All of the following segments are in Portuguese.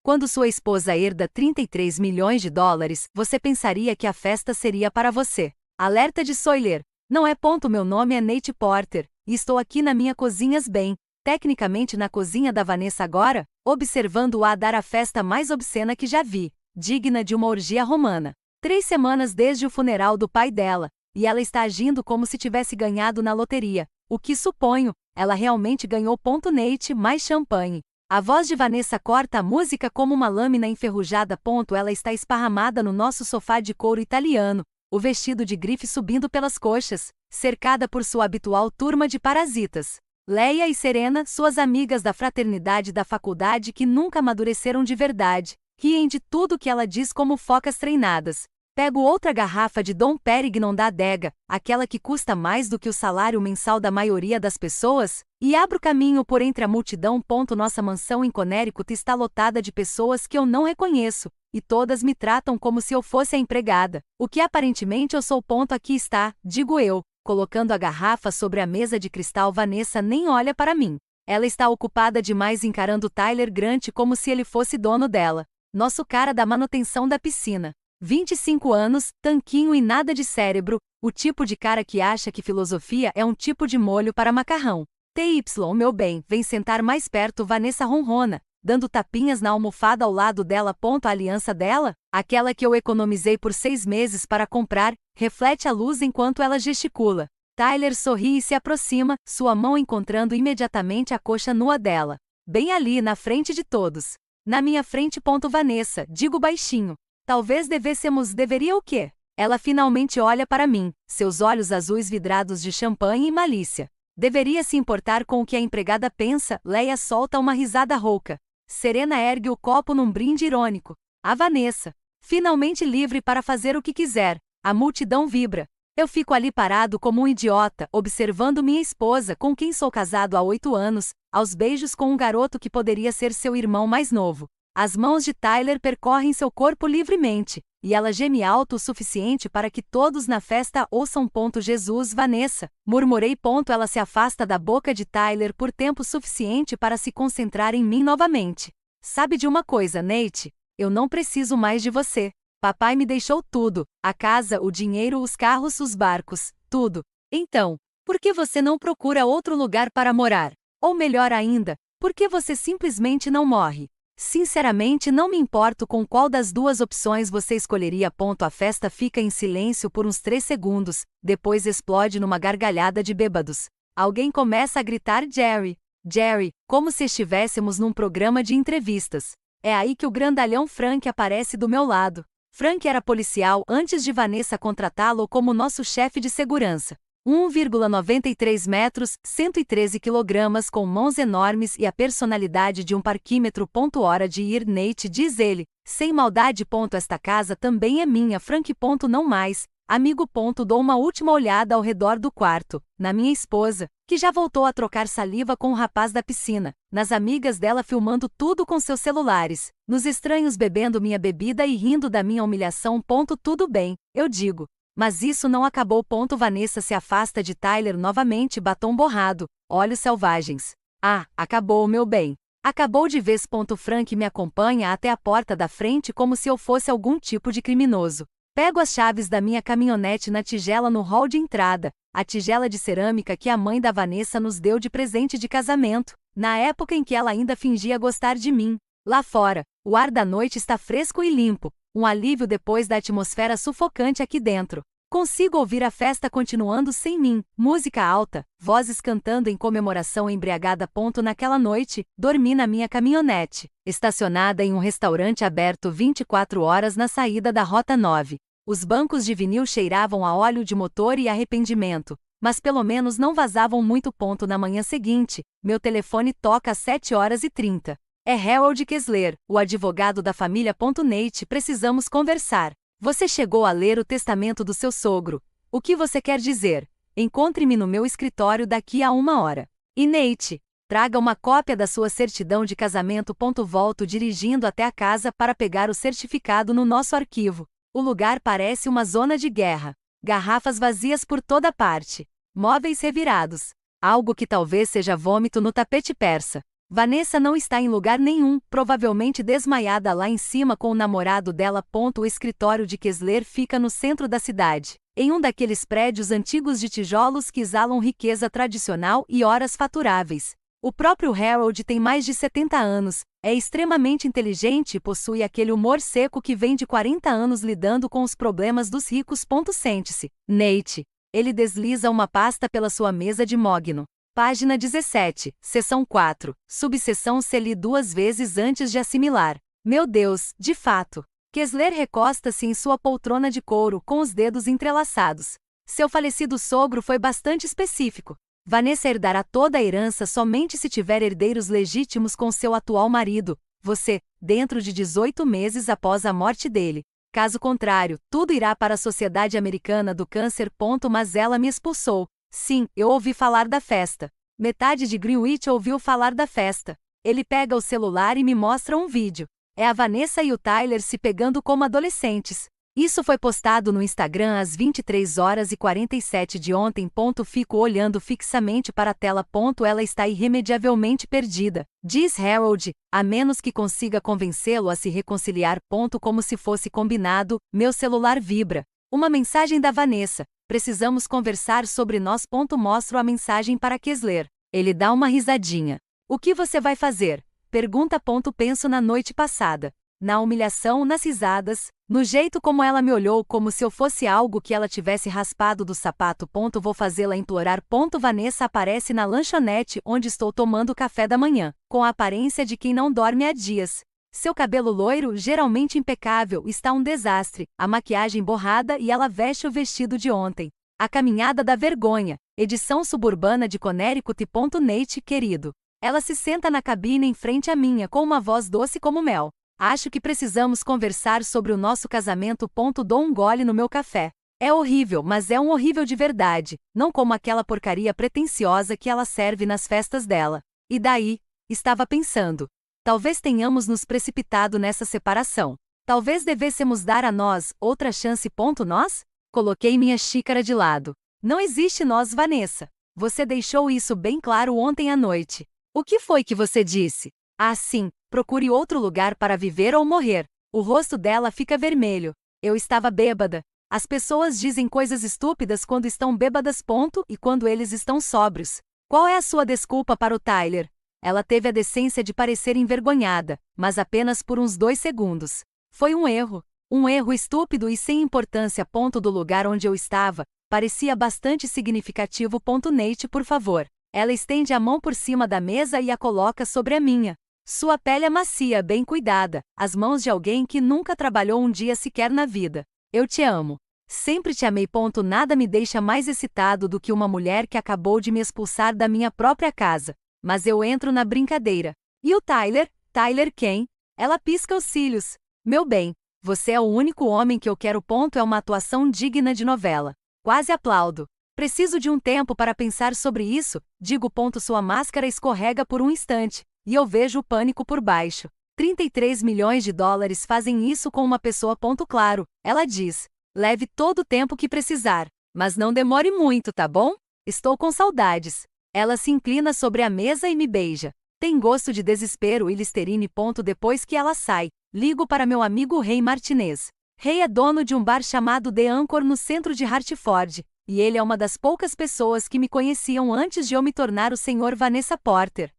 Quando sua esposa herda 33 milhões de dólares, você pensaria que a festa seria para você. Alerta de spoiler. Não é ponto, meu nome é Nate Porter, e estou aqui na minha cozinhas bem, tecnicamente na cozinha da Vanessa agora, observando-a dar a festa mais obscena que já vi, digna de uma orgia romana. 3 semanas desde o funeral do pai dela, e ela está agindo como se tivesse ganhado na loteria, o que suponho, ela realmente ganhou. Nate, mais champanhe. A voz de Vanessa corta a música como uma lâmina enferrujada. Ela está esparramada no nosso sofá de couro italiano, o vestido de grife subindo pelas coxas, cercada por sua habitual turma de parasitas. Leia e Serena, suas amigas da fraternidade da faculdade que nunca amadureceram de verdade, riem de tudo que ela diz como focas treinadas. Pego outra garrafa de Dom Perignon da adega, aquela que custa mais do que o salário mensal da maioria das pessoas, e abro caminho por entre a multidão. Nossa mansão em Connecticut está lotada de pessoas que eu não reconheço, e todas me tratam como se eu fosse a empregada, o que aparentemente eu sou. Aqui está, digo eu, colocando a garrafa sobre a mesa de cristal. Vanessa nem olha para mim. Ela está ocupada demais encarando Tyler Grant como se ele fosse dono dela. Nosso cara da manutenção da piscina. 25 anos, tanquinho e nada de cérebro, o tipo de cara que acha que filosofia é um tipo de molho para macarrão. TY, meu bem, vem sentar mais perto. Vanessa ronrona, dando tapinhas na almofada ao lado dela. A aliança dela, aquela que eu economizei por 6 meses para comprar, reflete a luz enquanto ela gesticula. Tyler sorri e se aproxima, sua mão encontrando imediatamente a coxa nua dela. Bem ali na frente de todos. Na minha frente. Vanessa, digo baixinho. Talvez deveria o quê? Ela finalmente olha para mim, seus olhos azuis vidrados de champanhe e malícia. Deveria se importar com o que a empregada pensa. Leia solta uma risada rouca. Serena ergue o copo num brinde irônico. A Vanessa. Finalmente livre para fazer o que quiser. A multidão vibra. Eu fico ali parado como um idiota, observando minha esposa, com quem sou casado há 8 anos, aos beijos com um garoto que poderia ser seu irmão mais novo. As mãos de Tyler percorrem seu corpo livremente, e ela geme alto o suficiente para que todos na festa ouçam. Jesus, Vanessa, murmurei. Ela se afasta da boca de Tyler por tempo suficiente para se concentrar em mim novamente. Sabe de uma coisa, Nate? Eu não preciso mais de você. Papai me deixou tudo, a casa, o dinheiro, os carros, os barcos, tudo. Então, por que você não procura outro lugar para morar? Ou melhor ainda, por que você simplesmente não morre? Sinceramente, não me importo com qual das duas opções você escolheria. A festa fica em silêncio por uns 3 segundos, depois explode numa gargalhada de bêbados. Alguém começa a gritar Jerry, Jerry, como se estivéssemos num programa de entrevistas. É aí que o grandalhão Frank aparece do meu lado. Frank era policial antes de Vanessa contratá-lo como nosso chefe de segurança. 1,93 metros, 113 quilogramas, com mãos enormes e a personalidade de um parquímetro. Hora de ir, Nate, diz ele, sem maldade. Esta casa também é minha. Frank. Não mais, amigo. Dou uma última olhada ao redor do quarto, na minha esposa, que já voltou a trocar saliva com o rapaz da piscina, nas amigas dela filmando tudo com seus celulares, nos estranhos bebendo minha bebida e rindo da minha humilhação. Tudo bem, eu digo. Mas isso não acabou. Vanessa se afasta de Tyler novamente, batom borrado, olhos selvagens. Ah, acabou, meu bem. Acabou de vez. Frank me acompanha até a porta da frente como se eu fosse algum tipo de criminoso. Pego as chaves da minha caminhonete na tigela no hall de entrada, a tigela de cerâmica que a mãe da Vanessa nos deu de presente de casamento, na época em que ela ainda fingia gostar de mim. Lá fora, o ar da noite está fresco e limpo, um alívio depois da atmosfera sufocante aqui dentro. Consigo ouvir a festa continuando sem mim, música alta, vozes cantando em comemoração embriagada. Naquela noite, dormi na minha caminhonete, estacionada em um restaurante aberto 24 horas na saída da Rota 9. Os bancos de vinil cheiravam a óleo de motor e arrependimento, mas pelo menos não vazavam muito. Na manhã seguinte, meu telefone toca às 7h30. É Harold Kessler, o advogado da família. Nate, precisamos conversar. Você chegou a ler o testamento do seu sogro. O que você quer dizer? Encontre-me no meu escritório daqui a 1 hora. E Nate, traga uma cópia da sua certidão de casamento. Volto dirigindo até a casa para pegar o certificado no nosso arquivo. O lugar parece uma zona de guerra. Garrafas vazias por toda parte. Móveis revirados. Algo que talvez seja vômito no tapete persa. Vanessa não está em lugar nenhum, provavelmente desmaiada lá em cima com o namorado dela. O escritório de Kessler fica no centro da cidade, em um daqueles prédios antigos de tijolos que exalam riqueza tradicional e horas faturáveis. O próprio Harold tem mais de 70 anos, é extremamente inteligente e possui aquele humor seco que vem de 40 anos lidando com os problemas dos ricos. Sente-se, Nate. Ele desliza uma pasta pela sua mesa de mogno. Página 17, seção 4, subseção C. Li 2 vezes antes de assimilar. Meu Deus, de fato. Kessler recosta-se em sua poltrona de couro com os dedos entrelaçados. Seu falecido sogro foi bastante específico. Vanessa herdará toda a herança somente se tiver herdeiros legítimos com seu atual marido, você, dentro de 18 meses após a morte dele. Caso contrário, tudo irá para a Sociedade Americana do Câncer. Mas ela me expulsou. Sim, eu ouvi falar da festa. Metade de Greenwich ouviu falar da festa. Ele pega o celular e me mostra um vídeo. É a Vanessa e o Tyler se pegando como adolescentes. Isso foi postado no Instagram às 23h47 de ontem. Fico olhando fixamente para a tela. Ela está irremediavelmente perdida, diz Harold, a menos que consiga convencê-lo a se reconciliar. Como se fosse combinado, meu celular vibra. Uma mensagem da Vanessa. Precisamos conversar sobre nós. Mostro a mensagem para Kessler. Ele dá uma risadinha. O que você vai fazer? Pergunta. Penso na noite passada. Na humilhação, nas risadas, no jeito como ela me olhou como se eu fosse algo que ela tivesse raspado do sapato. Vou fazê-la implorar. Vanessa aparece na lanchonete onde estou tomando café da manhã, com a aparência de quem não dorme há dias. Seu cabelo loiro, geralmente impecável, está um desastre, a maquiagem borrada e ela veste o vestido de ontem. A Caminhada da Vergonha, edição suburbana de Connecticut. Nate, querido. Ela se senta na cabine em frente à minha com uma voz doce como mel. Acho que precisamos conversar sobre o nosso casamento. Dou um gole no meu café. É horrível, mas é um horrível de verdade, não como aquela porcaria pretensiosa que ela serve nas festas dela. E daí? Estava pensando. Talvez tenhamos nos precipitado nessa separação. Talvez devêssemos dar a nós outra chance. Nós? Coloquei minha xícara de lado. Não existe nós, Vanessa. Você deixou isso bem claro ontem à noite. O que foi que você disse? Ah, sim. Procure outro lugar para viver ou morrer. O rosto dela fica vermelho. Eu estava bêbada. As pessoas dizem coisas estúpidas quando estão bêbadas. E quando eles estão sóbrios. Qual é a sua desculpa para o Tyler? Ela teve a decência de parecer envergonhada, mas apenas por uns 2 segundos. Foi um erro. Um erro estúpido e sem importância. Do lugar onde eu estava, parecia bastante significativo. Nate, por favor. Ela estende a mão por cima da mesa e a coloca sobre a minha. Sua pele é macia, bem cuidada, as mãos de alguém que nunca trabalhou um dia sequer na vida. Eu te amo. Sempre te amei. Nada me deixa mais excitado do que uma mulher que acabou de me expulsar da minha própria casa. Mas eu entro na brincadeira. E o Tyler? Tyler quem? Ela pisca os cílios. Meu bem, você é o único homem que eu quero. É uma atuação digna de novela. Quase aplaudo. Preciso de um tempo para pensar sobre isso, digo. Sua máscara escorrega por um instante. E eu vejo o pânico por baixo. 33 milhões de dólares fazem isso com uma pessoa. Claro, ela diz. Leve todo o tempo que precisar. Mas não demore muito, tá bom? Estou com saudades. Ela se inclina sobre a mesa e me beija. Tem gosto de desespero e Listerine. Depois que ela sai, ligo para meu amigo Ray Martinez. Ray é dono de um bar chamado The Anchor no centro de Hartford, e ele é uma das poucas pessoas que me conheciam antes de eu me tornar o Sr. Vanessa Porter.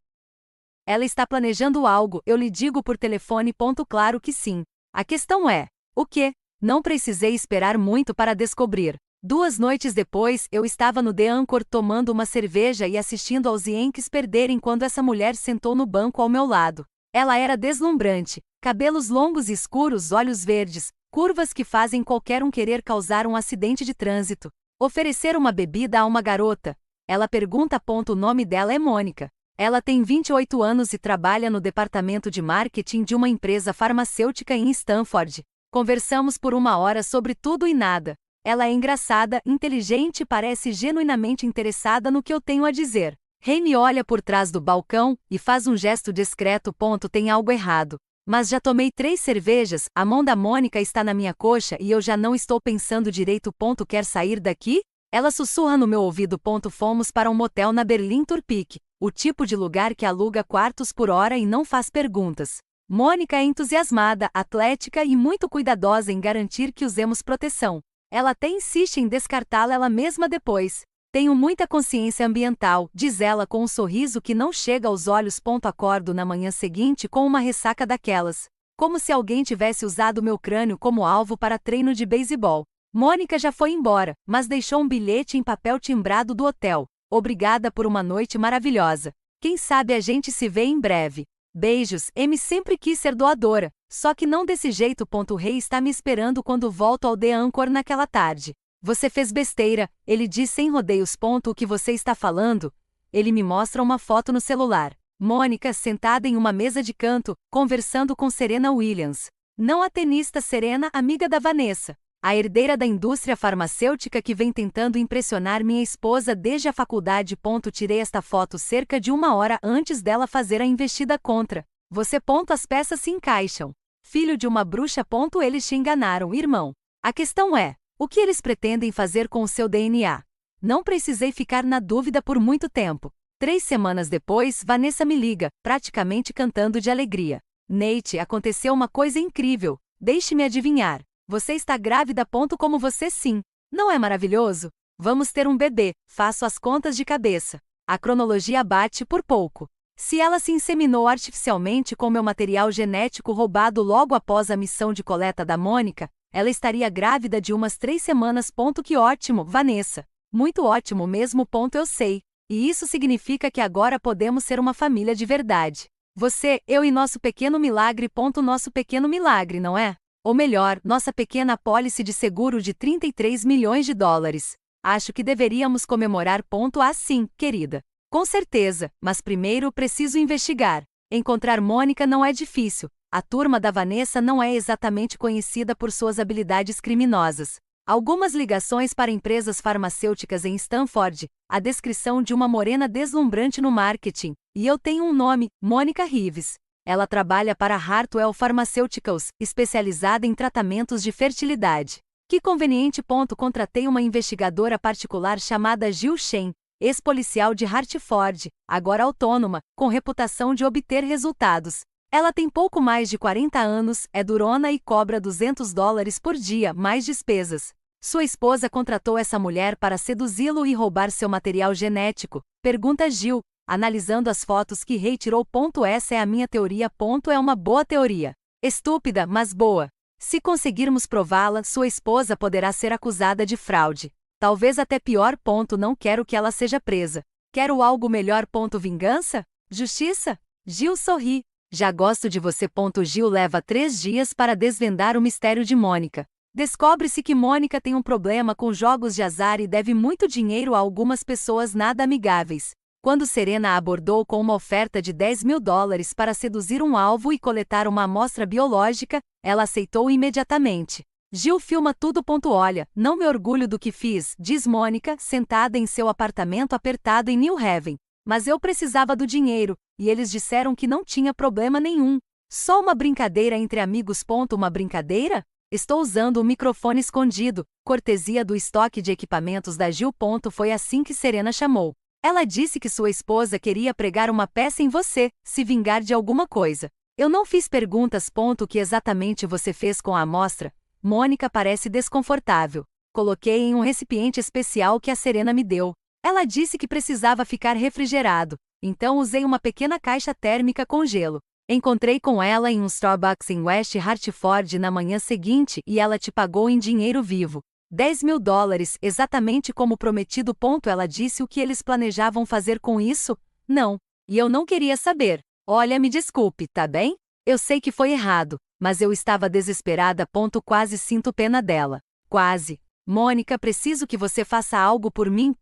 Ela está planejando algo, eu lhe digo por telefone. Claro que sim. A questão é: o quê? Não precisei esperar muito para descobrir. 2 noites depois, eu estava no The Anchor tomando uma cerveja e assistindo aos Yankees perderem quando essa mulher sentou no banco ao meu lado. Ela era deslumbrante, cabelos longos e escuros, olhos verdes, curvas que fazem qualquer um querer causar um acidente de trânsito. Oferecer uma bebida a uma garota. Ela pergunta. O nome dela é Mônica. Ela tem 28 anos e trabalha no departamento de marketing de uma empresa farmacêutica em Stanford. Conversamos por 1 hora sobre tudo e nada. Ela é engraçada, inteligente e parece genuinamente interessada no que eu tenho a dizer. Ray me olha por trás do balcão e faz um gesto discreto. Tem algo errado. Mas já tomei 3 cervejas, a mão da Mônica está na minha coxa e eu já não estou pensando direito. Quer sair daqui? Ela sussurra no meu ouvido. Fomos para um motel na Berlin Turnpike. o tipo de lugar que aluga quartos por hora e não faz perguntas. Mônica é entusiasmada, atlética e muito cuidadosa em garantir que usemos proteção. Ela até insiste em descartá-la ela mesma depois. Tenho muita consciência ambiental, diz ela com um sorriso que não chega aos olhos. Acordo na manhã seguinte com uma ressaca daquelas. Como se alguém tivesse usado meu crânio como alvo para treino de beisebol. Mônica já foi embora, mas deixou um bilhete em papel timbrado do hotel. Obrigada por uma noite maravilhosa. Quem sabe a gente se vê em breve. Beijos, M sempre quis ser doadora, só que não desse jeito. O rei está me esperando quando volto ao The Anchor naquela tarde. Você fez besteira, ele diz sem rodeios. O que você está falando? Ele me mostra uma foto no celular. Mônica sentada em uma mesa de canto, conversando com Serena Williams. Não a tenista Serena, amiga da Vanessa. A herdeira da indústria farmacêutica que vem tentando impressionar minha esposa desde a faculdade. Tirei esta foto cerca de 1 hora antes dela fazer a investida contra você. As peças se encaixam. Filho de uma bruxa. Eles te enganaram, irmão. A questão é, o que eles pretendem fazer com o seu DNA? Não precisei ficar na dúvida por muito tempo. 3 semanas depois, Vanessa me liga, praticamente cantando de alegria. Nate, aconteceu uma coisa incrível. Deixe-me adivinhar. Você está grávida. Como você sim. Não é maravilhoso? Vamos ter um bebê. Faço as contas de cabeça. A cronologia bate por pouco. Se ela se inseminou artificialmente com meu material genético roubado logo após a missão de coleta da Mônica, ela estaria grávida de umas 3 semanas. Que ótimo, Vanessa. Muito ótimo mesmo. Eu sei. E isso significa que agora podemos ser uma família de verdade. Você, eu e nosso pequeno milagre. Nosso pequeno milagre, não é? Ou melhor, nossa pequena apólice de seguro de 33 milhões de dólares. Acho que deveríamos comemorar. Sim, querida. Com certeza, mas primeiro preciso investigar. Encontrar Mônica não é difícil. A turma da Vanessa não é exatamente conhecida por suas habilidades criminosas. Algumas ligações para empresas farmacêuticas em Stanford, a descrição de uma morena deslumbrante no marketing, e eu tenho um nome, Mônica Reeves. Ela trabalha para Hartwell Pharmaceuticals, especializada em tratamentos de fertilidade. Que conveniente. Contratei uma investigadora particular chamada Jill Shen, ex-policial de Hartford, agora autônoma, com reputação de obter resultados. Ela tem pouco mais de 40 anos, é durona e cobra $200 por dia, mais despesas. Sua esposa contratou essa mulher para seduzi-lo e roubar seu material genético, pergunta Jill, analisando as fotos que Ray tirou. Essa é a minha teoria. É uma boa teoria. Estúpida, mas boa. Se conseguirmos prová-la, sua esposa poderá ser acusada de fraude. Talvez até pior. Não quero que ela seja presa. Quero algo melhor. Vingança? Justiça? Jill sorri. Já gosto de você. Jill leva 3 dias para desvendar o mistério de Mônica. Descobre-se que Mônica tem um problema com jogos de azar e deve muito dinheiro a algumas pessoas nada amigáveis. Quando Serena a abordou com uma oferta de $10 mil para seduzir um alvo e coletar uma amostra biológica, ela aceitou imediatamente. Jill filma tudo. Olha, não me orgulho do que fiz, diz Mônica, sentada em seu apartamento apertado em New Haven. Mas eu precisava do dinheiro, e eles disseram que não tinha problema nenhum. Só uma brincadeira entre amigos. Uma brincadeira? Estou usando um microfone escondido, cortesia do estoque de equipamentos da Jill. Foi assim que Serena chamou. Ela disse que sua esposa queria pregar uma peça em você, se vingar de alguma coisa. Eu não fiz perguntas. O que exatamente você fez com a amostra? Mônica parece desconfortável. Coloquei em um recipiente especial que a Serena me deu. Ela disse que precisava ficar refrigerado, então usei uma pequena caixa térmica com gelo. Encontrei com ela em um Starbucks em West Hartford na manhã seguinte e ela te pagou em dinheiro vivo. $10 mil, exatamente como prometido. Ela disse o que eles planejavam fazer com isso? Não. E eu não queria saber. Olha, me desculpe, tá bem? Eu sei que foi errado, mas eu estava desesperada. Quase sinto pena dela. Quase. Mônica, preciso que você faça algo por mim.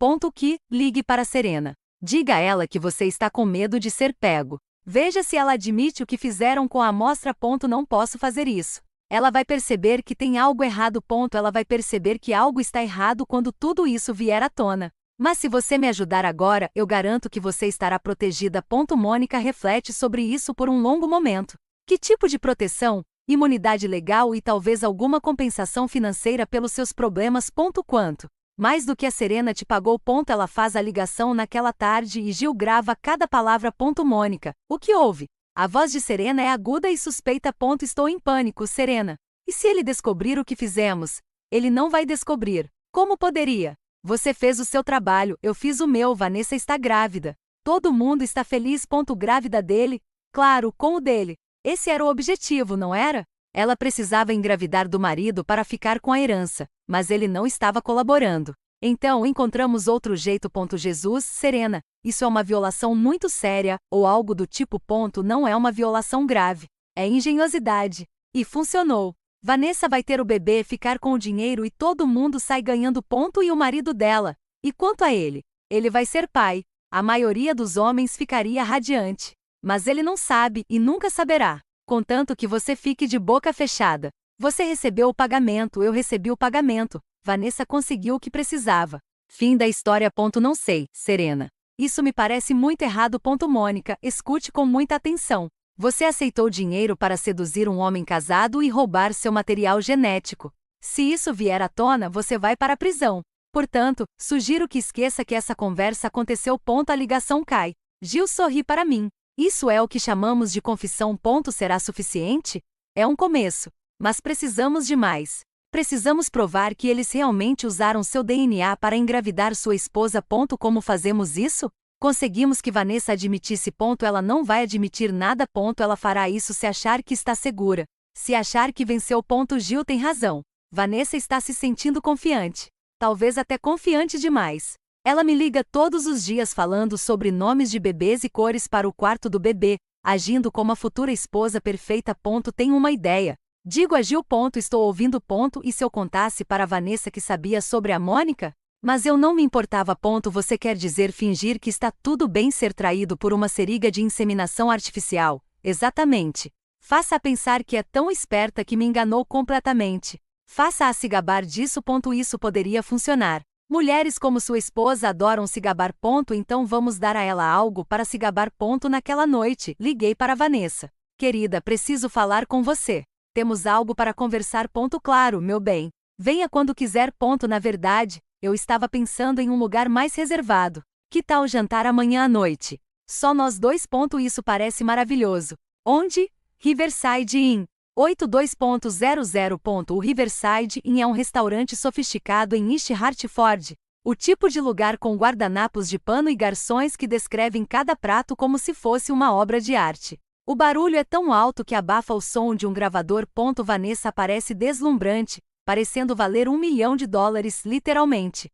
Ligue para Serena. Diga a ela que você está com medo de ser pego. Veja se ela admite o que fizeram com a amostra. Não posso fazer isso. Ela vai perceber que tem algo errado. Ela vai perceber que algo está errado quando tudo isso vier à tona. Mas se você me ajudar agora, eu garanto que você estará protegida. Mônica reflete sobre isso por um longo momento. Que tipo de proteção? Imunidade legal e talvez alguma compensação financeira pelos seus problemas. Quanto? Mais do que a Serena te pagou. Ela faz a ligação naquela tarde e Gil grava cada palavra. Mônica, o que houve? A voz de Serena é aguda e suspeita. Estou em pânico, Serena. E se ele descobrir o que fizemos? Ele não vai descobrir. Como poderia? Você fez o seu trabalho, eu fiz o meu. Vanessa está grávida. Todo mundo está feliz. Grávida dele? Claro, com o dele. Esse era o objetivo, não era? Ela precisava engravidar do marido para ficar com a herança, mas ele não estava colaborando. Então encontramos outro jeito. Jesus, Serena, isso é uma violação muito séria, ou algo do tipo. Não é uma violação grave. É engenhosidade. E funcionou. Vanessa vai ter o bebê, ficar com o dinheiro e todo mundo sai ganhando. E o marido dela? E quanto a ele? Ele vai ser pai. A maioria dos homens ficaria radiante. Mas ele não sabe e nunca saberá. Contanto que você fique de boca fechada. Você recebeu o pagamento, eu recebi o pagamento. Vanessa conseguiu o que precisava. Fim da história. Não sei, Serena. Isso me parece muito errado. Mônica, escute com muita atenção. Você aceitou dinheiro para seduzir um homem casado e roubar seu material genético. Se isso vier à tona, você vai para a prisão. Portanto, sugiro que esqueça que essa conversa aconteceu. A ligação cai. Gil sorri para mim. Isso é o que chamamos de confissão. Será suficiente? É um começo. Mas precisamos de mais. Precisamos provar que eles realmente usaram seu DNA para engravidar sua esposa. Como fazemos isso? Conseguimos que Vanessa admitisse. Ela não vai admitir nada. Ela fará isso se achar que está segura. Se achar que venceu. Gil tem razão. Vanessa está se sentindo confiante. Talvez até confiante demais. Ela me liga todos os dias falando sobre nomes de bebês e cores para o quarto do bebê, agindo como a futura esposa perfeita. Tenho uma ideia. Digo a Gil. Estou ouvindo. E se eu contasse para Vanessa que sabia sobre a Mônica? Mas eu não me importava. Você quer dizer fingir que está tudo bem ser traído por uma seringa de inseminação artificial? Exatamente. Faça-a pensar que é tão esperta que me enganou completamente. Faça-a se gabar disso. Isso poderia funcionar. Mulheres como sua esposa adoram se gabar. Então vamos dar a ela algo para se gabar. Naquela noite, liguei para Vanessa. Querida, preciso falar com você. Temos algo para conversar. Claro, meu bem. Venha quando quiser. Na verdade, eu estava pensando em um lugar mais reservado. Que tal jantar amanhã à noite? Só nós dois. Isso parece maravilhoso. Onde? Riverside Inn. 82.00. O Riverside Inn é um restaurante sofisticado em East Hartford. O tipo de lugar com guardanapos de pano e garçons que descrevem cada prato como se fosse uma obra de arte. O barulho é tão alto que abafa o som de um gravador. Vanessa parece deslumbrante, parecendo valer $1 milhão, literalmente.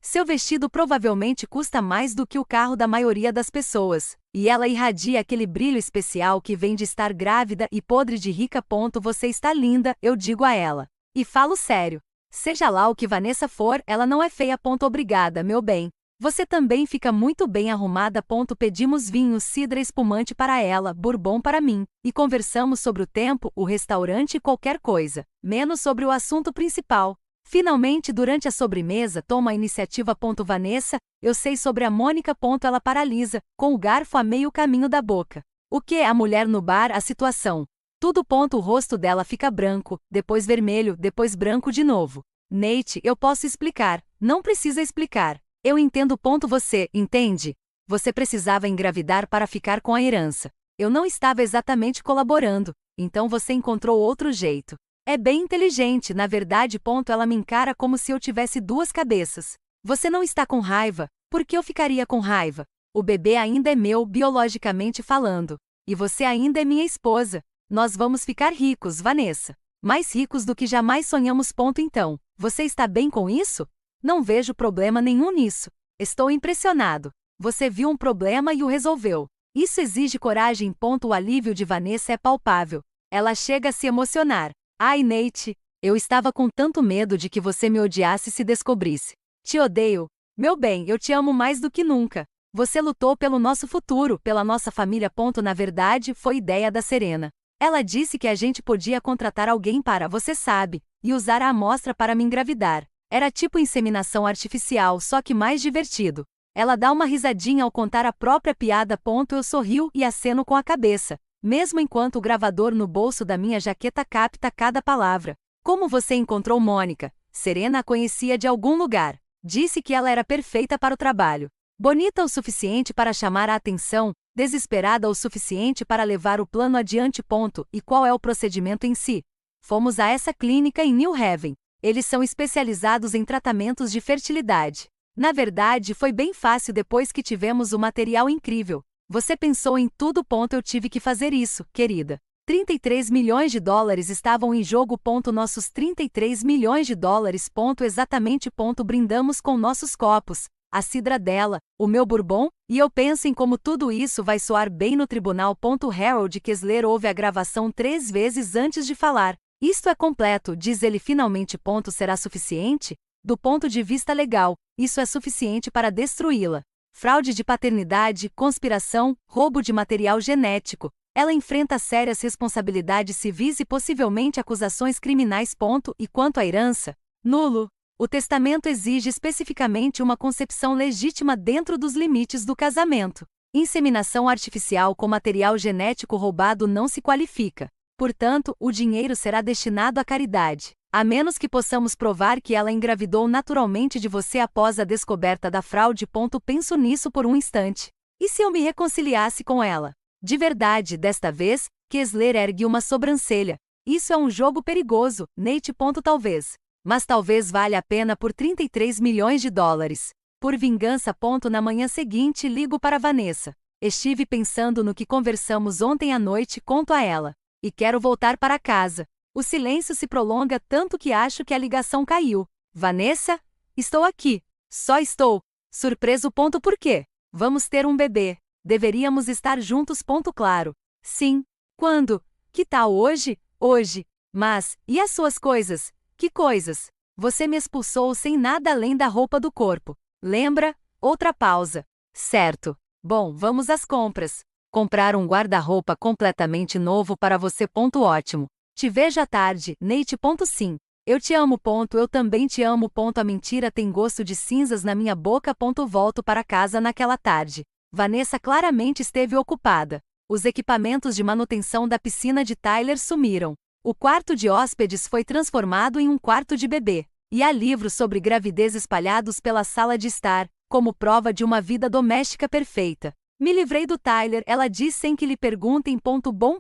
Seu vestido provavelmente custa mais do que o carro da maioria das pessoas, e ela irradia aquele brilho especial que vem de estar grávida e podre de rica. Você está linda, eu digo a ela. E falo sério. Seja lá o que Vanessa for, ela não é feia. Obrigada, meu bem. Você também fica muito bem arrumada. Pedimos vinho, cidra espumante para ela, bourbon para mim, e conversamos sobre o tempo, o restaurante e qualquer coisa, menos sobre o assunto principal. Finalmente, durante a sobremesa, toma a iniciativa. Vanessa, eu sei sobre a Mônica. Ela paralisa, com o garfo a meio caminho da boca. O que? A mulher no bar? A situação. Tudo. O rosto dela fica branco, depois vermelho, depois branco de novo. Nate, eu posso explicar. Não precisa explicar. Eu entendo. Você entende? Você precisava engravidar para ficar com a herança. Eu não estava exatamente colaborando, então você encontrou outro jeito. É bem inteligente, na verdade. Ela me encara como se eu tivesse duas cabeças. Você não está com raiva? Por que eu ficaria com raiva? O bebê ainda é meu, biologicamente falando. E você ainda é minha esposa. Nós vamos ficar ricos, Vanessa. Mais ricos do que jamais sonhamos. Então, você está bem com isso? Não vejo problema nenhum nisso. Estou impressionado. Você viu um problema e o resolveu. Isso exige coragem. O alívio de Vanessa é palpável. Ela chega a se emocionar. Ai, Nate, eu estava com tanto medo de que você me odiasse se descobrisse. Te odeio. Meu bem, eu te amo mais do que nunca. Você lutou pelo nosso futuro, pela nossa família. Na verdade, foi ideia da Serena. Ela disse que a gente podia contratar alguém para, você sabe, e usar a amostra para me engravidar. Era tipo inseminação artificial, só que mais divertido. Ela dá uma risadinha ao contar a própria piada. Eu sorrio e aceno com a cabeça, mesmo enquanto o gravador no bolso da minha jaqueta capta cada palavra. Como você encontrou Mônica? Serena a conhecia de algum lugar. Disse que ela era perfeita para o trabalho. Bonita o suficiente para chamar a atenção, desesperada o suficiente para levar o plano adiante. E qual é o procedimento em si? Fomos a essa clínica em New Haven. Eles são especializados em tratamentos de fertilidade. Na verdade, foi bem fácil depois que tivemos o material incrível. Você pensou em tudo. Eu tive que fazer isso, querida. 33 milhões de dólares estavam em jogo. Nossos 33 milhões de dólares. Exatamente. Brindamos com nossos copos. A cidra dela, o meu bourbon, e eu penso em como tudo isso vai soar bem no tribunal. Harold Kessler ouve a gravação 3 vezes antes de falar. Isto é completo, diz ele finalmente. Será suficiente? Do ponto de vista legal, isso é suficiente para destruí-la. Fraude de paternidade, conspiração, roubo de material genético. Ela enfrenta sérias responsabilidades civis e possivelmente acusações criminais. E quanto à herança? Nulo. O testamento exige especificamente uma concepção legítima dentro dos limites do casamento. Inseminação artificial com material genético roubado não se qualifica. Portanto, o dinheiro será destinado à caridade, a menos que possamos provar que ela engravidou naturalmente de você após a descoberta da fraude. Penso nisso por um instante. E se eu me reconciliasse com ela? De verdade, desta vez, Kessler ergue uma sobrancelha. Isso é um jogo perigoso, Nate. Talvez. Mas talvez valha a pena por 33 milhões de dólares. Por vingança. Na manhã seguinte ligo para Vanessa. Estive pensando no que conversamos ontem à noite. Conto a ela. E quero voltar para casa. O silêncio se prolonga tanto que acho que a ligação caiu. Vanessa? Estou aqui. Só estou. Surpreso. Por quê? Vamos ter um bebê. Deveríamos estar juntos. Claro. Sim. Quando? Que tal hoje? Hoje. Mas, e as suas coisas? Que coisas? Você me expulsou sem nada além da roupa do corpo. Lembra? Outra pausa. Certo. Bom, vamos às compras. Comprar um guarda-roupa completamente novo para você. Ótimo. Te vejo à tarde, Nate. Sim. Eu te amo. Eu também te amo. A mentira tem gosto de cinzas na minha boca. Volto para casa naquela tarde. Vanessa claramente esteve ocupada. Os equipamentos de manutenção da piscina de Tyler sumiram. O quarto de hóspedes foi transformado em um quarto de bebê. E há livros sobre gravidez espalhados pela sala de estar, como prova de uma vida doméstica perfeita. Me livrei do Tyler, ela disse sem que lhe perguntem. Bom.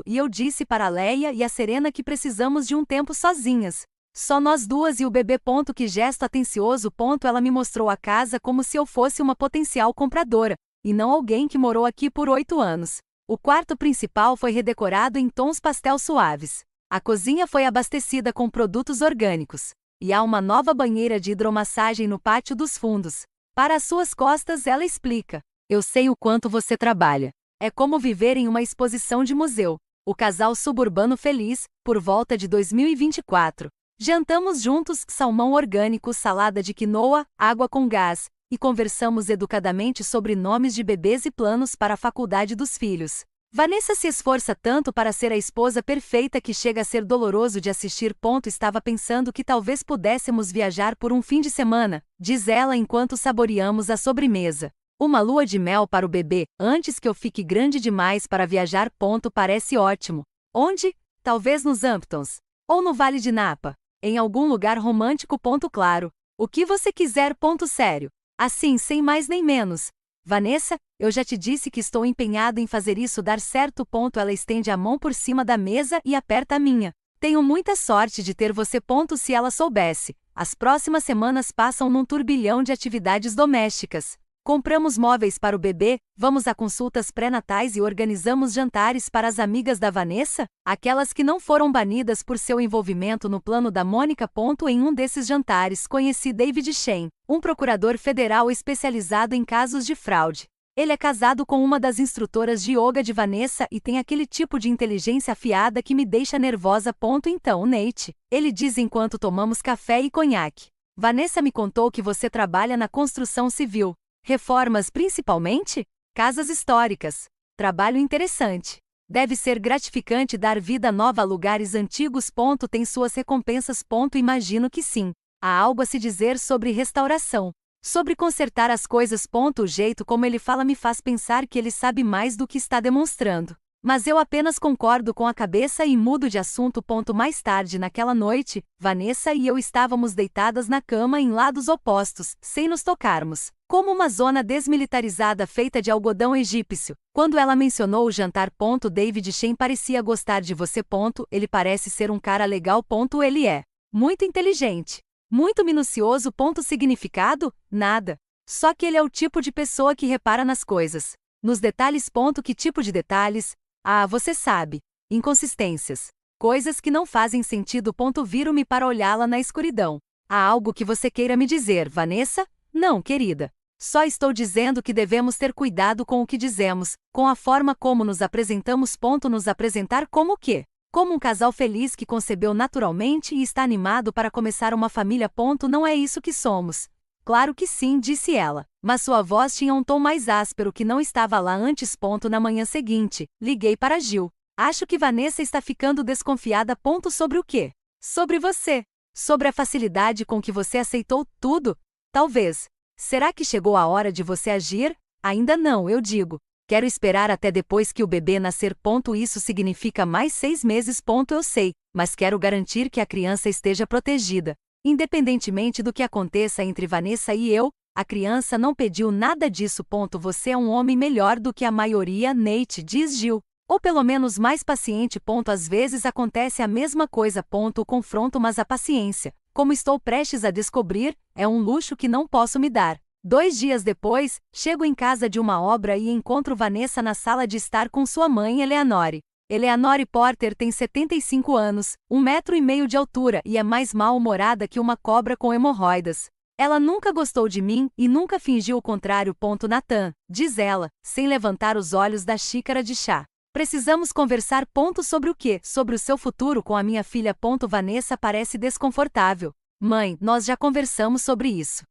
E eu disse para a Leia e a Serena que precisamos de um tempo sozinhas. Só nós duas e o bebê. Que gesto atencioso. Ela me mostrou a casa como se eu fosse uma potencial compradora, e não alguém que morou aqui por 8 anos. O quarto principal foi redecorado em tons pastel suaves. A cozinha foi abastecida com produtos orgânicos. E há uma nova banheira de hidromassagem no pátio dos fundos. Para as suas costas, ela explica. Eu sei o quanto você trabalha. É como viver em uma exposição de museu. O casal suburbano feliz, por volta de 2024. Jantamos juntos salmão orgânico, salada de quinoa, água com gás, e conversamos educadamente sobre nomes de bebês e planos para a faculdade dos filhos. Vanessa se esforça tanto para ser a esposa perfeita que chega a ser doloroso de assistir. Estava pensando que talvez pudéssemos viajar por um fim de semana, diz ela enquanto saboreamos a sobremesa. Uma lua de mel para o bebê, antes que eu fique grande demais para viajar. Parece ótimo. Onde? Talvez nos Hamptons. Ou no Vale de Napa. Em algum lugar romântico. Claro. O que você quiser. Sério. Assim, sem mais nem menos. Vanessa, eu já te disse que estou empenhado em fazer isso dar certo. Ela estende a mão por cima da mesa e aperta a minha. Tenho muita sorte de ter você. Se ela soubesse. As próximas semanas passam num turbilhão de atividades domésticas. Compramos móveis para o bebê, vamos a consultas pré-natais e organizamos jantares para as amigas da Vanessa, aquelas que não foram banidas por seu envolvimento no plano da Mônica. Em um desses jantares conheci David Shane, um procurador federal especializado em casos de fraude. Ele é casado com uma das instrutoras de yoga de Vanessa e tem aquele tipo de inteligência afiada que me deixa nervosa. Então, Nate, ele diz enquanto tomamos café e conhaque. Vanessa me contou que você trabalha na construção civil. Reformas principalmente? Casas históricas. Trabalho interessante. Deve ser gratificante dar vida nova a lugares antigos. Tem suas recompensas. Imagino que sim. Há algo a se dizer sobre restauração. Sobre consertar as coisas. O jeito como ele fala me faz pensar que ele sabe mais do que está demonstrando. Mas eu apenas concordo com a cabeça e mudo de assunto. Mais tarde naquela noite, Vanessa e eu estávamos deitadas na cama em lados opostos, sem nos tocarmos, como uma zona desmilitarizada feita de algodão egípcio. Quando ela mencionou o jantar. David Shen parecia gostar de você. Ele parece ser um cara legal. Ele é muito inteligente, muito minucioso. Significado? Nada. Só que ele é o tipo de pessoa que repara nas coisas, nos detalhes. Que tipo de detalhes? Ah, você sabe. Inconsistências. Coisas que não fazem sentido. Viro-me para olhá-la na escuridão. Há algo que você queira me dizer, Vanessa? Não, querida. Só estou dizendo que devemos ter cuidado com o que dizemos, com a forma como nos apresentamos. Nos apresentar como o quê? Como um casal feliz que concebeu naturalmente e está animado para começar uma família. Não é isso que somos. Claro que sim, disse ela, mas sua voz tinha um tom mais áspero que não estava lá antes. Na manhã seguinte, liguei para Gil. Acho que Vanessa está ficando desconfiada. Sobre o quê? Sobre você. Sobre a facilidade com que você aceitou tudo? Talvez. Será que chegou a hora de você agir? Ainda não, eu digo. Quero esperar até depois que o bebê nascer. Isso significa mais 6 meses. Eu sei, mas quero garantir que a criança esteja protegida. Independentemente do que aconteça entre Vanessa e eu, a criança não pediu nada disso. Você é um homem melhor do que a maioria, Nate, diz Gil. Ou pelo menos mais paciente. Às vezes acontece a mesma coisa. O confronto, mas a paciência, como estou prestes a descobrir, é um luxo que não posso me dar. 2 dias depois, chego em casa de uma obra e encontro Vanessa na sala de estar com sua mãe, Eleanore. Eleanore Porter tem 75 anos, 1,5 metros de altura e é mais mal-humorada que uma cobra com hemorroidas. Ela nunca gostou de mim e nunca fingiu o contrário. Nathan, diz ela, sem levantar os olhos da xícara de chá. Precisamos conversar. Sobre o quê? Sobre o seu futuro com a minha filha. Vanessa parece desconfortável. Mãe, nós já conversamos sobre isso.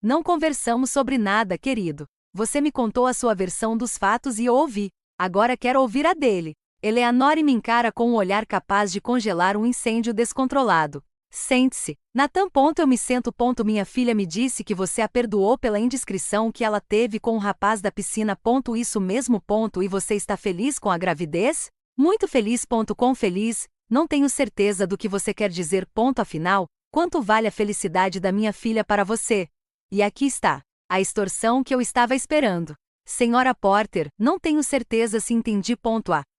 Não conversamos sobre nada, querido. Você me contou a sua versão dos fatos e eu ouvi. Agora quero ouvir a dele. Eleanore me encara com um olhar capaz de congelar um incêndio descontrolado. Sente-se. Nathan. Eu me sento. Minha filha me disse que você a perdoou pela indiscrição que ela teve com o rapaz da piscina. Isso mesmo. E você está feliz com a gravidez? Muito feliz. Quão feliz? Não tenho certeza do que você quer dizer. Afinal, quanto vale a felicidade da minha filha para você? E aqui está a extorsão que eu estava esperando. Senhora Porter, não tenho certeza se entendi.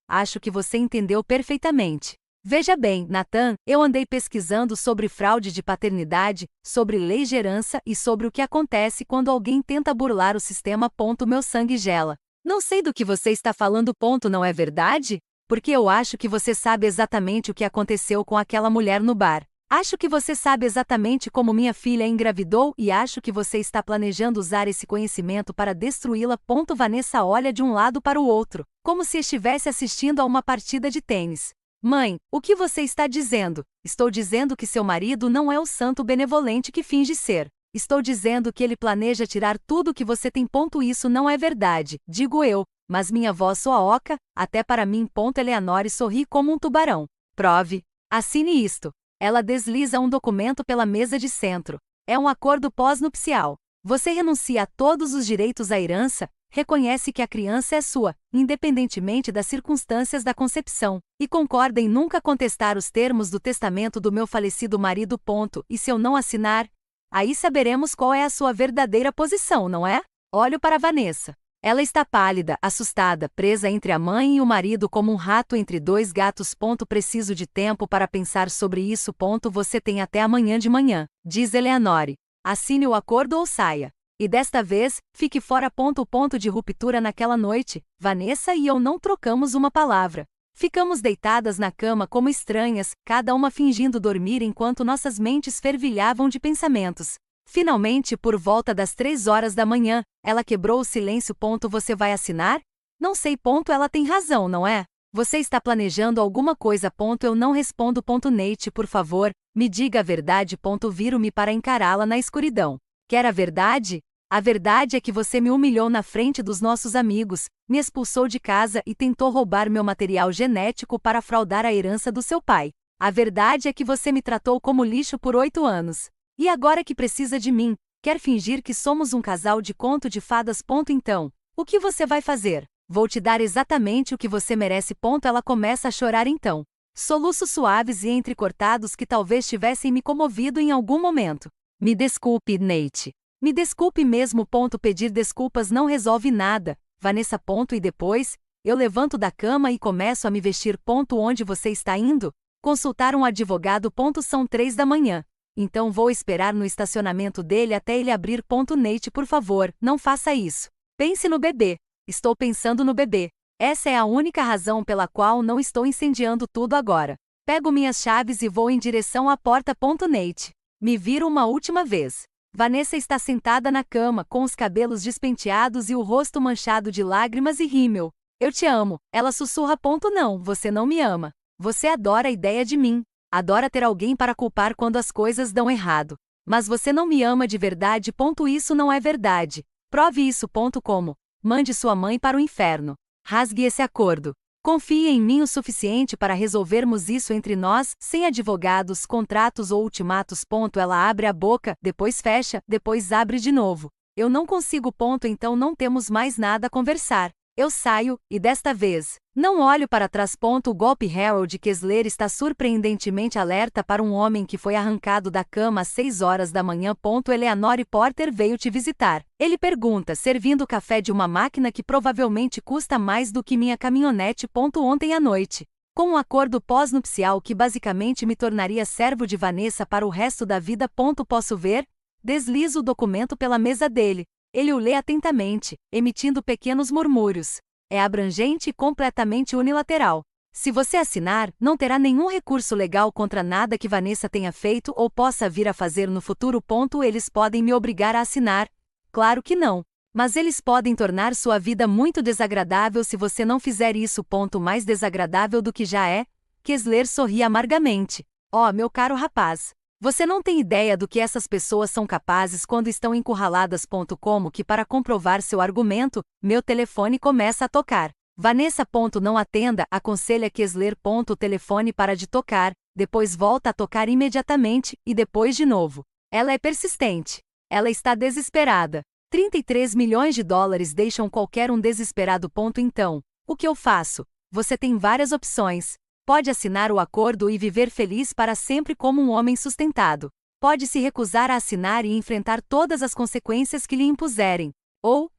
Acho que você entendeu perfeitamente. Veja bem, Nathan, eu andei pesquisando sobre fraude de paternidade, sobre leis de herança e sobre o que acontece quando alguém tenta burlar o sistema. Meu sangue gela. Não sei do que você está falando. Não é verdade? Porque eu acho que você sabe exatamente o que aconteceu com aquela mulher no bar. Acho que você sabe exatamente como minha filha engravidou e acho que você está planejando usar esse conhecimento para destruí-la. Vanessa olha de um lado para o outro, como se estivesse assistindo a uma partida de tênis. Mãe, o que você está dizendo? Estou dizendo que seu marido não é o santo benevolente que finge ser. Estou dizendo que ele planeja tirar tudo que você tem. Isso não é verdade, digo eu, mas minha voz soa oca, até para mim. Eleanore sorri como um tubarão. Prove. Assine isto. Ela desliza um documento pela mesa de centro. É um acordo pós-nupcial. Você renuncia a todos os direitos à herança, reconhece que a criança é sua, independentemente das circunstâncias da concepção, e concorda em nunca contestar os termos do testamento do meu falecido marido. E se eu não assinar? Aí saberemos qual é a sua verdadeira posição, não é? Olho para Vanessa. Ela está pálida, assustada, presa entre a mãe e o marido como um rato entre 2 gatos. Preciso de tempo para pensar sobre isso. Você tem até amanhã de manhã, diz Eleanore. Assine o acordo ou saia. E desta vez, fique fora. O ponto de ruptura naquela noite, Vanessa e eu não trocamos uma palavra. Ficamos deitadas na cama como estranhas, cada uma fingindo dormir enquanto nossas mentes fervilhavam de pensamentos. Finalmente, por volta das 3 horas da manhã, ela quebrou o silêncio. Você vai assinar? Não sei. Ela tem razão, não é? Você está planejando alguma coisa. Eu não respondo. Nate, por favor, me diga a verdade. Viro-me para encará-la na escuridão. Quer a verdade? A verdade é que você me humilhou na frente dos nossos amigos, me expulsou de casa e tentou roubar meu material genético para fraudar a herança do seu pai. A verdade é que você me tratou como lixo por 8 anos. E agora que precisa de mim, quer fingir que somos um casal de conto de fadas. Então, o que você vai fazer? Vou te dar exatamente o que você merece. Ela começa a chorar então. Soluços suaves e entrecortados que talvez tivessem me comovido em algum momento. Me desculpe, Nate. Me desculpe mesmo. Pedir desculpas não resolve nada, Vanessa. E depois, eu levanto da cama e começo a me vestir. Onde você está indo? Consultar um advogado. São 3 da manhã. Então vou esperar no estacionamento dele até ele abrir. Nate, por favor, não faça isso. Pense no bebê. Estou pensando no bebê. Essa é a única razão pela qual não estou incendiando tudo agora. Pego minhas chaves e vou em direção à porta. Nate. Me viro uma última vez. Vanessa está sentada na cama, com os cabelos despenteados e o rosto manchado de lágrimas e rímel. Eu te amo, ela sussurra. Não, você não me ama. Você adora a ideia de mim. Adora ter alguém para culpar quando as coisas dão errado. Mas você não me ama de verdade. Isso não é verdade. Prove isso. Como? Mande sua mãe para o inferno. Rasgue esse acordo. Confie em mim o suficiente para resolvermos isso entre nós, sem advogados, contratos ou ultimatos. Ela abre a boca, depois fecha, depois abre de novo. Eu não consigo. Então não temos mais nada a conversar. Eu saio, e desta vez, não olho para trás. O golpe. Harold Kessler está surpreendentemente alerta para um homem que foi arrancado da cama às 6 horas da manhã. Eleanor Porter veio te visitar. Ele pergunta, servindo café de uma máquina que provavelmente custa mais do que minha caminhonete. Ontem à noite. Com um acordo pós-nupcial que basicamente me tornaria servo de Vanessa para o resto da vida. Posso ver? Deslizo o documento pela mesa dele. Ele o lê atentamente, emitindo pequenos murmúrios. É abrangente e completamente unilateral. Se você assinar, não terá nenhum recurso legal contra nada que Vanessa tenha feito ou possa vir a fazer no futuro. Eles podem me obrigar a assinar? Claro que não. Mas eles podem tornar sua vida muito desagradável se você não fizer isso. Mais desagradável do que já é? Kessler sorri amargamente. Oh, meu caro rapaz. Você não tem ideia do que essas pessoas são capazes quando estão encurraladas. Como que para comprovar seu argumento, meu telefone começa a tocar. Vanessa. Não atenda, aconselha Kessler. O telefone para de tocar, depois volta a tocar imediatamente, e depois de novo. Ela é persistente. Ela está desesperada. 33 milhões de dólares deixam qualquer um desesperado. Então, o que eu faço? Você tem várias opções. Pode assinar o acordo e viver feliz para sempre como um homem sustentado. Pode se recusar a assinar e enfrentar todas as consequências que lhe impuserem. Ou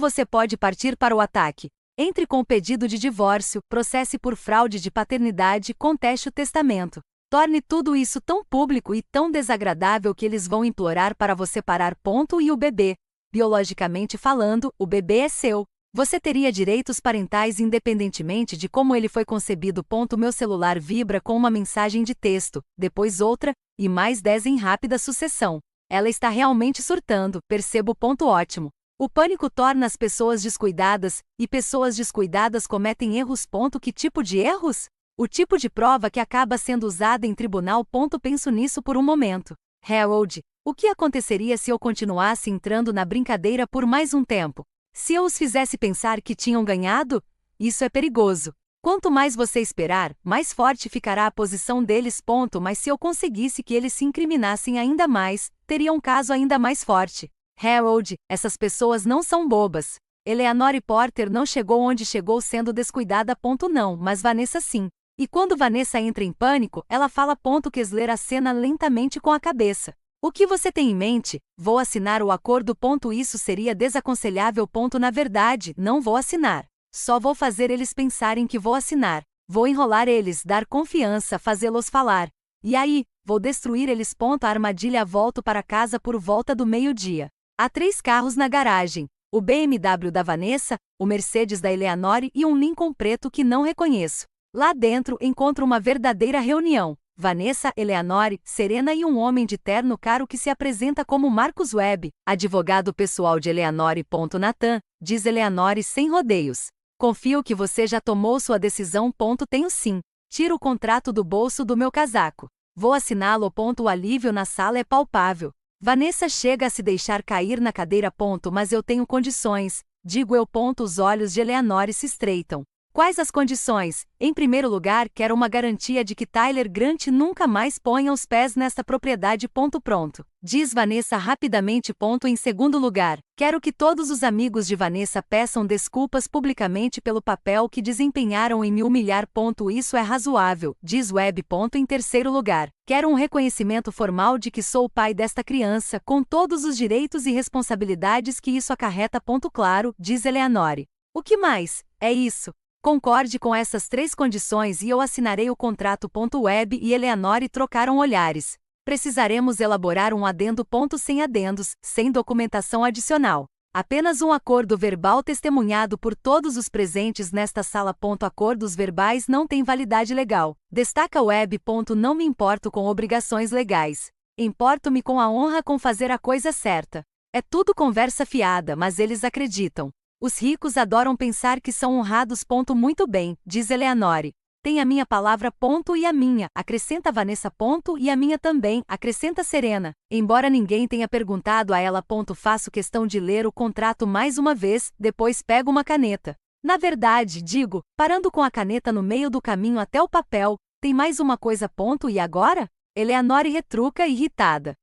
você pode partir para o ataque. Entre com o pedido de divórcio, processe por fraude de paternidade, conteste o testamento. Torne tudo isso tão público e tão desagradável que eles vão implorar para você parar. E o bebê? Biologicamente falando, o bebê é seu. Você teria direitos parentais independentemente de como ele foi concebido. Meu celular vibra com uma mensagem de texto, depois outra, e mais 10 em rápida sucessão. Ela está realmente surtando, percebo. Ótimo. O pânico torna as pessoas descuidadas, e pessoas descuidadas cometem erros. Que tipo de erros? O tipo de prova que acaba sendo usada em tribunal. Penso nisso por um momento. Harold, o que aconteceria se eu continuasse entrando na brincadeira por mais um tempo? Se eu os fizesse pensar que tinham ganhado? Isso é perigoso. Quanto mais você esperar, mais forte ficará a posição deles. Mas se eu conseguisse que eles se incriminassem ainda mais, teria um caso ainda mais forte. Harold, essas pessoas não são bobas. Eleanor Porter não chegou onde chegou sendo descuidada. Não, mas Vanessa sim. E quando Vanessa entra em pânico, ela fala. Kessler acena lentamente com a cabeça. O que você tem em mente? Vou assinar o acordo. Isso seria desaconselhável. Na verdade, não vou assinar. Só vou fazer eles pensarem que vou assinar. Vou enrolar eles, dar confiança, fazê-los falar. E aí, vou destruir eles. A armadilha. Volto para casa por volta do meio-dia. Há 3 carros na garagem. O BMW da Vanessa, o Mercedes da Eleanor e um Lincoln preto que não reconheço. Lá dentro encontro uma verdadeira reunião. Vanessa, Eleanor, Serena e um homem de terno caro que se apresenta como Marcus Webb, advogado pessoal de Eleanor. Nathan, diz Eleanor sem rodeios. Confio que você já tomou sua decisão. Tenho sim. Tiro o contrato do bolso do meu casaco. Vou assiná-lo. O alívio na sala é palpável. Vanessa chega a se deixar cair na cadeira. Mas eu tenho condições, digo eu. Os olhos de Eleanor se estreitam. Quais as condições? Em primeiro lugar, quero uma garantia de que Tyler Grant nunca mais ponha os pés nesta propriedade. Pronto. Diz Vanessa rapidamente. Em segundo lugar, quero que todos os amigos de Vanessa peçam desculpas publicamente pelo papel que desempenharam em me humilhar. Isso é razoável, diz Webb. Em terceiro lugar, quero um reconhecimento formal de que sou o pai desta criança, com todos os direitos e responsabilidades que isso acarreta. Claro, diz Eleanore. O que mais? É isso. Concorde com essas 3 condições e eu assinarei o contrato. Webb e Eleanore trocaram olhares. Precisaremos elaborar um adendo. Sem adendos, sem documentação adicional. Apenas um acordo verbal testemunhado por todos os presentes nesta sala. Acordos verbais não têm validade legal. Destaca Webb. Não me importo com obrigações legais. Importo-me com a honra com fazer a coisa certa. É tudo conversa fiada, mas eles acreditam. Os ricos adoram pensar que são honrados. Muito bem, diz Eleanore. Tem a minha palavra. E a minha, acrescenta Vanessa. E a minha também, acrescenta Serena. Embora ninguém tenha perguntado a ela. Faço questão de ler o contrato mais uma vez, depois pego uma caneta. Na verdade, digo, parando com a caneta no meio do caminho até o papel, tem mais uma coisa. E agora? Eleanore retruca irritada.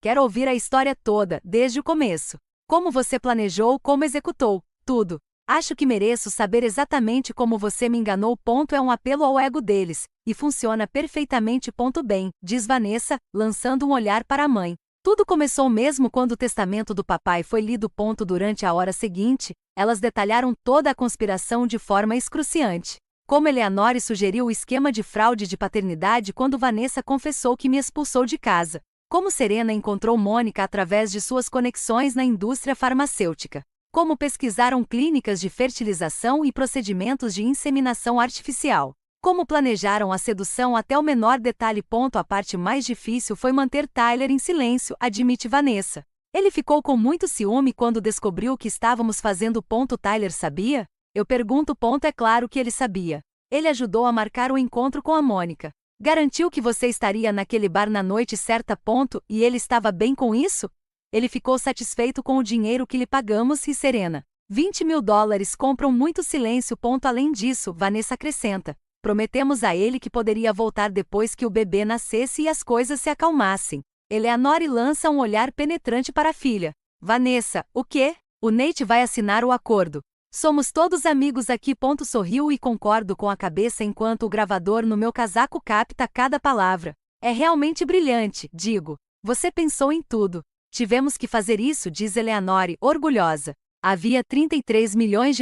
Quero ouvir a história toda, desde o começo. Como você planejou, como executou, tudo. Acho que mereço saber exatamente como você me enganou. É um apelo ao ego deles, e funciona perfeitamente. Bem, diz Vanessa, lançando um olhar para a mãe. Tudo começou mesmo quando o testamento do papai foi lido. Durante a hora seguinte, elas detalharam toda a conspiração de forma excruciante. Como Eleanore sugeriu o esquema de fraude de paternidade quando Vanessa confessou que me expulsou de casa. Como Serena encontrou Mônica através de suas conexões na indústria farmacêutica. Como pesquisaram clínicas de fertilização e procedimentos de inseminação artificial. Como planejaram a sedução até o menor detalhe. A parte mais difícil foi manter Tyler em silêncio, admite Vanessa. Ele ficou com muito ciúme quando descobriu o que estávamos fazendo. Tyler sabia? Eu pergunto. É claro que ele sabia. Ele ajudou a marcar o encontro com a Mônica. Garantiu que você estaria naquele bar na noite certa. E ele estava bem com isso? Ele ficou satisfeito com o dinheiro que lhe pagamos. E Serena, $20 mil compram muito silêncio. Além disso, Vanessa acrescenta, prometemos a ele que poderia voltar depois que o bebê nascesse e as coisas se acalmassem. Eleanore lança um olhar penetrante para a filha. Vanessa, o quê? O Nate vai assinar o acordo. Somos todos amigos aqui. Sorriu e concordo com a cabeça enquanto o gravador no meu casaco capta cada palavra. É realmente brilhante, digo. Você pensou em tudo. Tivemos que fazer isso, diz Eleanore, orgulhosa. Havia $33 milhões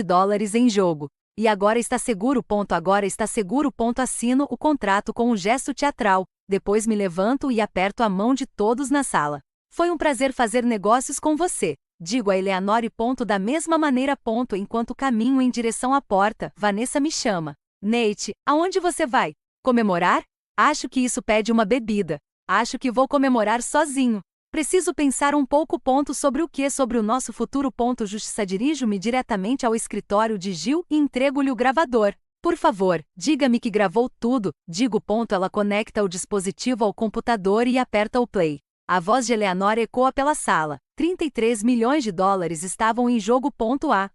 em jogo. E agora está seguro. Agora está seguro. Assino o contrato com um gesto teatral. Depois me levanto e aperto a mão de todos na sala. Foi um prazer fazer negócios com você. Digo a Eleanore. Da mesma maneira. Enquanto caminho em direção à porta, Vanessa me chama. Nate, aonde você vai? Comemorar? Acho que isso pede uma bebida. Acho que vou comemorar sozinho. Preciso pensar um pouco. Sobre o que? Sobre o nosso futuro. Justiça. Dirijo-me diretamente ao escritório de Gil e entrego-lhe o gravador. Por favor, diga-me que gravou tudo. Digo. Ela conecta o dispositivo ao computador e aperta o play. A voz de Eleanor ecoa pela sala. $33 milhões estavam em jogo.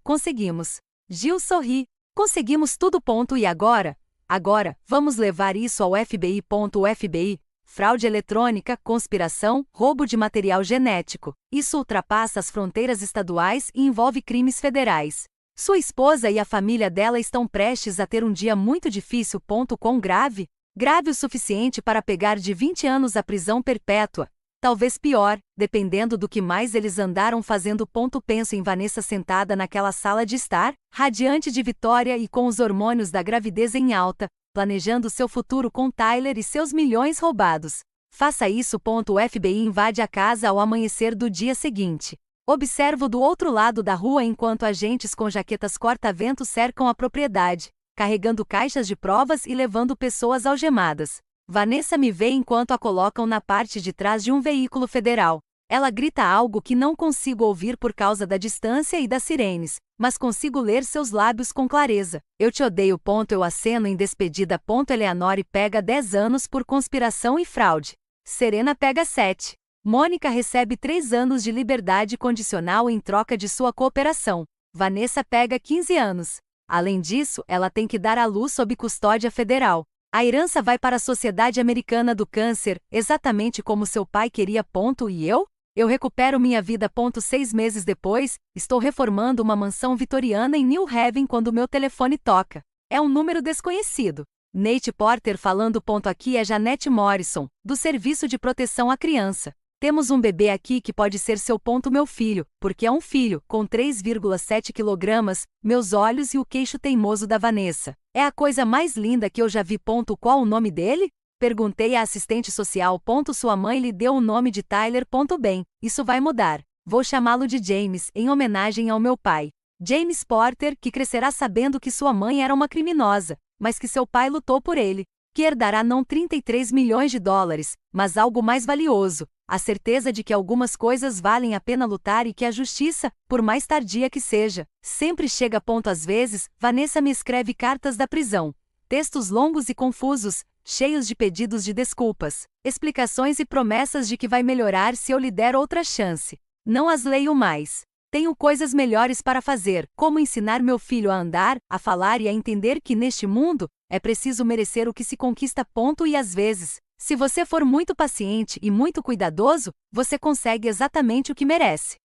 Conseguimos. Gil sorri. Conseguimos tudo. E agora? Agora, vamos levar isso ao FBI. O FBI. Fraude eletrônica, conspiração, roubo de material genético. Isso ultrapassa as fronteiras estaduais e envolve crimes federais. Sua esposa e a família dela estão prestes a ter um dia muito difícil. Quão grave? Grave o suficiente para pegar de 20 anos a prisão perpétua. Talvez pior, dependendo do que mais eles andaram fazendo. Penso em Vanessa sentada naquela sala de estar, radiante de vitória e com os hormônios da gravidez em alta, planejando seu futuro com Tyler e seus milhões roubados. Faça isso. O FBI invade a casa ao amanhecer do dia seguinte. Observo do outro lado da rua enquanto agentes com jaquetas corta-vento cercam a propriedade, carregando caixas de provas e levando pessoas algemadas. Vanessa me vê enquanto a colocam na parte de trás de um veículo federal. Ela grita algo que não consigo ouvir por causa da distância e das sirenes, mas consigo ler seus lábios com clareza. Eu te odeio. Eu aceno em despedida. Eleanore pega 10 anos por conspiração e fraude. Serena pega 7. Mônica recebe 3 anos de liberdade condicional em troca de sua cooperação. Vanessa pega 15 anos. Além disso, ela tem que dar à luz sob custódia federal. A herança vai para a Sociedade Americana do Câncer, exatamente como seu pai queria. E eu? Eu recupero minha vida. 6 meses depois, estou reformando uma mansão vitoriana em New Haven quando meu telefone toca. É um número desconhecido. Nate Porter falando. Aqui é Janete Morrison, do Serviço de Proteção à Criança. Temos um bebê aqui que pode ser seu. Meu filho, porque é um filho, com 3,7 quilogramas, meus olhos e o queixo teimoso da Vanessa. É a coisa mais linda que eu já vi. Qual o nome dele? Perguntei à assistente social. Sua mãe lhe deu o nome de Tyler. Bem, isso vai mudar. Vou chamá-lo de James, em homenagem ao meu pai. James Porter, que crescerá sabendo que sua mãe era uma criminosa, mas que seu pai lutou por ele, que herdará não 33 milhões de dólares, mas algo mais valioso, a certeza de que algumas coisas valem a pena lutar e que a justiça, por mais tardia que seja, sempre chega. Às vezes, Vanessa me escreve cartas da prisão. Textos longos e confusos, cheios de pedidos de desculpas, explicações e promessas de que vai melhorar se eu lhe der outra chance. Não as leio mais. Tenho coisas melhores para fazer, como ensinar meu filho a andar, a falar e a entender que neste mundo, é preciso merecer o que se conquista. E às vezes, se você for muito paciente e muito cuidadoso, você consegue exatamente o que merece.